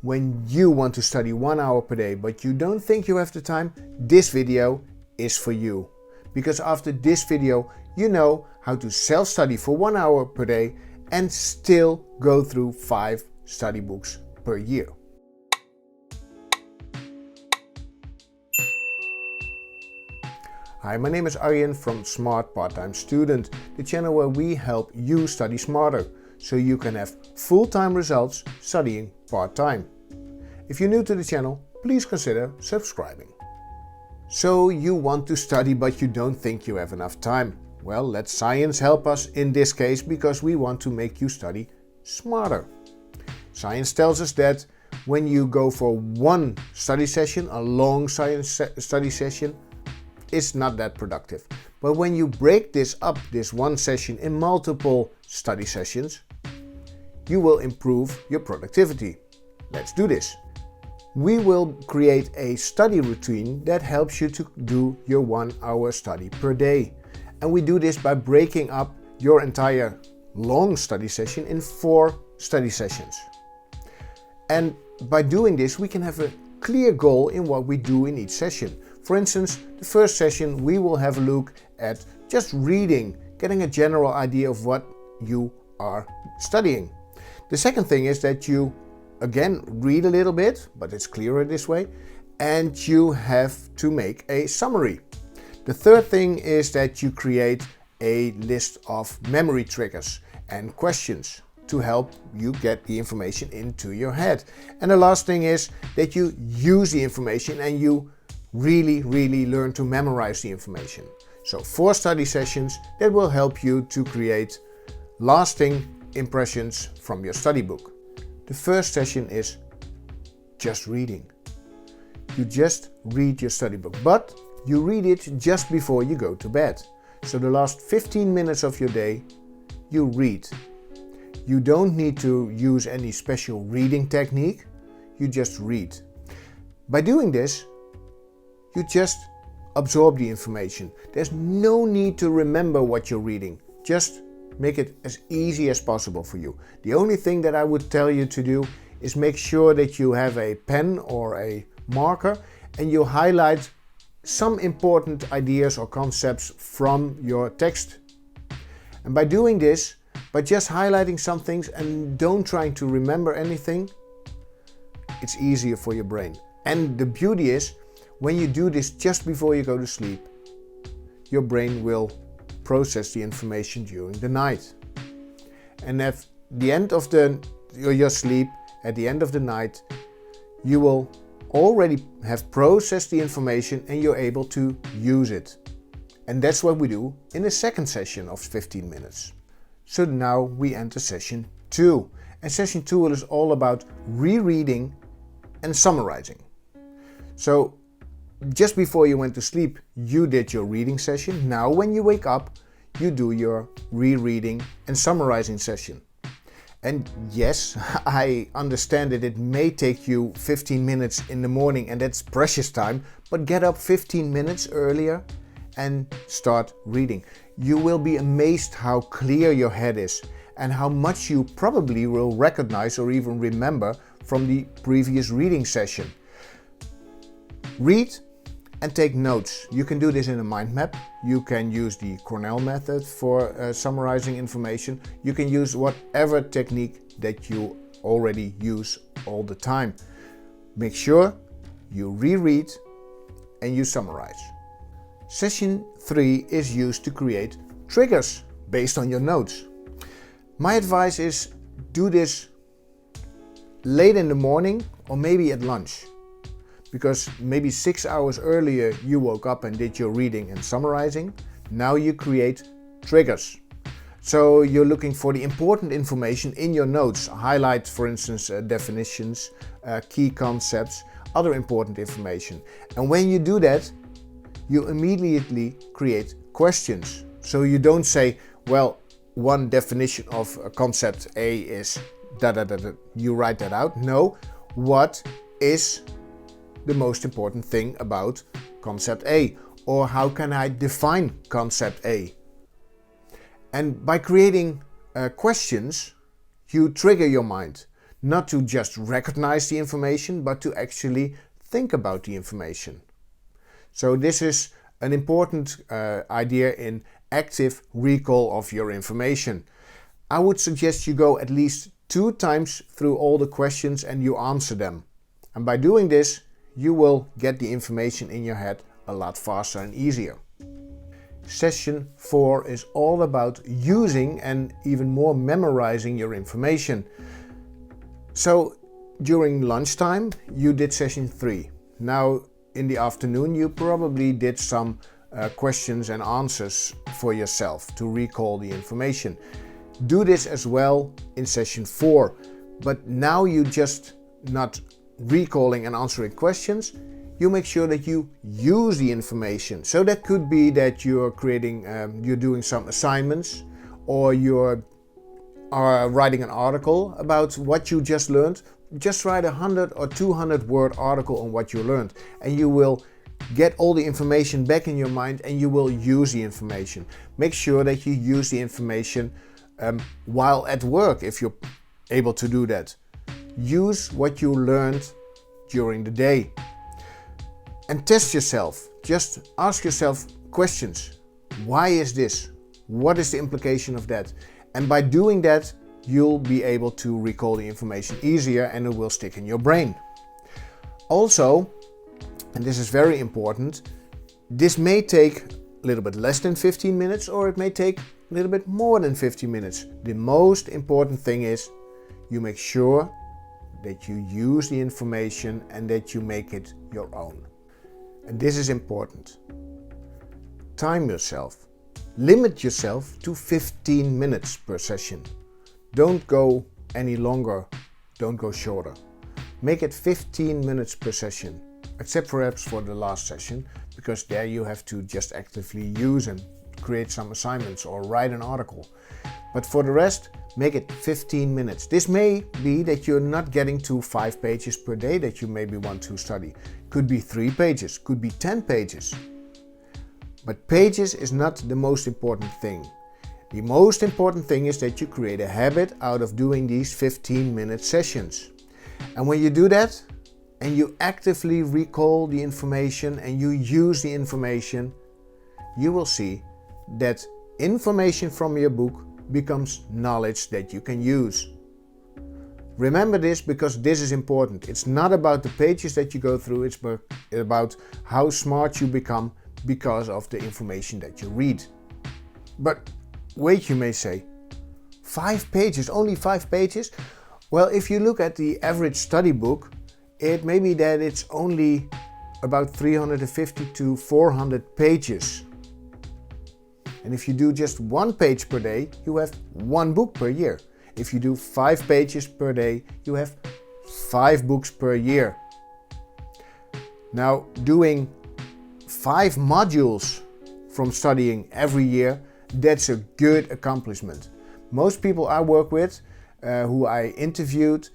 when you want to study 1 hour per day but you don't think you have the time, this video is for you. Because after this video, you know how to self-study for 1 hour per day and still go through 5 study books per year. Hi, my name is Arjen from Smart Part-Time Student, the channel where we help you study smarter, so you can have full-time results studying part-time. If you're new to the channel, please consider subscribing. So you want to study but you don't think you have enough time. Well, let science help us in this case, because we want to make you study smarter. Science tells us that when you go for one study session, a long science study session, it's not that productive. But when you break this up, this one session, in multiple study sessions, you will improve your productivity. Let's do this. We will create a study routine that helps you to do your 1 hour study per day. And we do this by breaking up your entire long study session in 4 study sessions. And by doing this, we can have a clear goal in what we do in each session. For instance, the first session we will have a look at just reading, getting a general idea of what you are studying. The second thing is that you again read a little bit, but it's clearer this way, and you have to make a summary. The third thing is that you create a list of memory triggers and questions to help you get the information into your head. And the last thing is that you use the information and you really learn to memorize the information. So 4 study sessions that will help you to create lasting impressions from your study book. The first session is just reading. You just read your study book, but you read it just before you go to bed. So the last 15 minutes of your day, you read. You don't need to use any special reading technique, you just read. By doing this, you just absorb the information. There's no need to remember what you're reading. Just make it as easy as possible for you. The only thing that I would tell you to do is make sure that you have a pen or a marker and you highlight some important ideas or concepts from your text. And by doing this, by just highlighting some things and don't trying to remember anything, it's easier for your brain. And the beauty is, when you do this just before you go to sleep, your brain will process the information during the night. And at the end of your sleep, at the end of the night, you will already have processed the information and you're able to use it. And that's what we do in the second session of 15 minutes. So now we enter session 2. And session 2 is all about rereading and summarizing. So just before you went to sleep, you did your reading session. Now when you wake up, you do your rereading and summarizing session. And yes, I understand that it may take you 15 minutes in the morning and that's precious time, but get up 15 minutes earlier and start reading. You will be amazed how clear your head is and how much you probably will recognize or even remember from the previous reading session. Read and take notes. You can do this in a mind map. You can use the Cornell method for summarizing information. You can use whatever technique that you already use all the time. Make sure you reread and you summarize. Session 3 is used to create triggers based on your notes. My advice is do this late in the morning or maybe at lunch. Because maybe 6 hours earlier you woke up and did your reading and summarizing. Now you create triggers. So you're looking for the important information in your notes. Highlight, for instance, definitions, key concepts, other important information. And when you do that, you immediately create questions. So you don't say, well, one definition of concept A is da da da da. You write that out. No, what is the most important thing about concept A? Or how can I define concept A? And by creating questions, you trigger your mind. not to just recognize the information, but to actually think about the information. So this is an important idea in active recall of your information. I would suggest you go at least 2 times through all the questions and you answer them. And by doing this, you will get the information in your head a lot faster and easier. Session 4 is all about using and even more memorizing your information. So during lunchtime you did session 3. Now in the afternoon you probably did some questions and answers for yourself to recall the information. Do this as well in session 4, but now you just not recalling and answering questions, you make sure that you use the information. So that could be that you're you're doing some assignments, or you're writing an article about what you just learned. Just write 100 or 200 word article on what you learned, and you will get all the information back in your mind and you will use the information. Make sure that you use the information while at work if you're able to do that. Use what you learned during the day. And test yourself. Just ask yourself questions. Why is this? What is the implication of that? And by doing that, you'll be able to recall the information easier and it will stick in your brain. Also, and this is very important, this may take a little bit less than 15 minutes or it may take a little bit more than 15 minutes. The most important thing is you make sure that you use the information and that you make it your own. And this is important. Time yourself. Limit yourself to 15 minutes per session. Don't go any longer, don't go shorter. Make it 15 minutes per session, except perhaps for the last session, because there you have to just actively use and create some assignments or write an article. But for the rest, make it 15 minutes. This may be that you're not getting to 5 pages per day that you maybe want to study. Could be 3 pages, could be 10 pages. But pages is not the most important thing. The most important thing is that you create a habit out of doing these 15-minute sessions. And when you do that, and you actively recall the information and you use the information, you will see that information from your book becomes knowledge that you can use. Remember this, because this is important. It's not about the pages that you go through, it's about how smart you become because of the information that you read. But wait, you may say, 5 pages, only 5 pages? Well, if you look at the average study book, it may be that it's only about 350 to 400 pages. And if you do just 1 page per day, you have 1 book per year. If you do 5 pages per day, you have 5 books per year. Now, doing 5 modules from studying every year, that's a good accomplishment. Most people I work with, who I interviewed,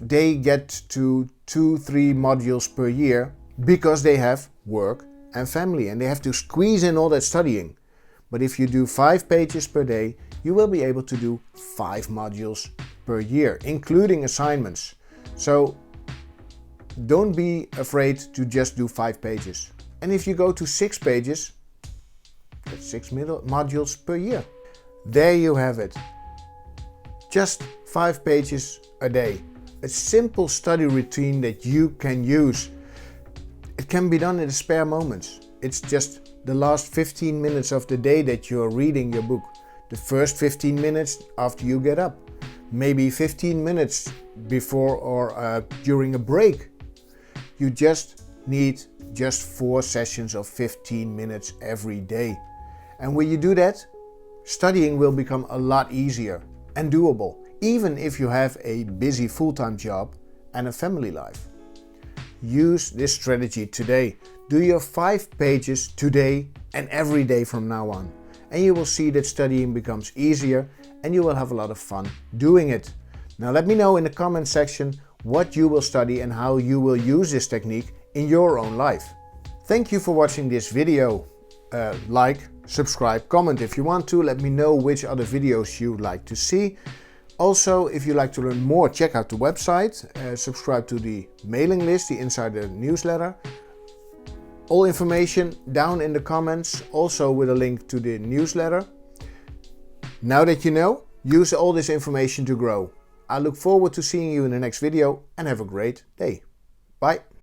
they get to 2-3 modules per year because they have work and family and they have to squeeze in all that studying. But if you do 5 pages per day, you will be able to do 5 modules per year, including assignments. So don't be afraid to just do 5 pages. And if you go to 6 pages, that's 6 modules per year. There you have it. Just 5 pages a day. A simple study routine that you can use. It can be done in the spare moments. It's just the last 15 minutes of the day that you're reading your book. The first 15 minutes after you get up. Maybe 15 minutes before or during a break. You just need just 4 sessions of 15 minutes every day. And when you do that, studying will become a lot easier and doable, even if you have a busy full-time job and a family life. Use this strategy today. Do your 5 pages today and every day from now on. And you will see that studying becomes easier and you will have a lot of fun doing it. Now let me know in the comment section what you will study and how you will use this technique in your own life. Thank you for watching this video. Like, subscribe, comment if you want to. Let me know which other videos you'd like to see. Also, if you like to learn more, check out the website, subscribe to the mailing list, the Insider newsletter. All information down in the comments, also with a link to the newsletter. Now that you know, use all this information to grow. I look forward to seeing you in the next video and have a great day. Bye.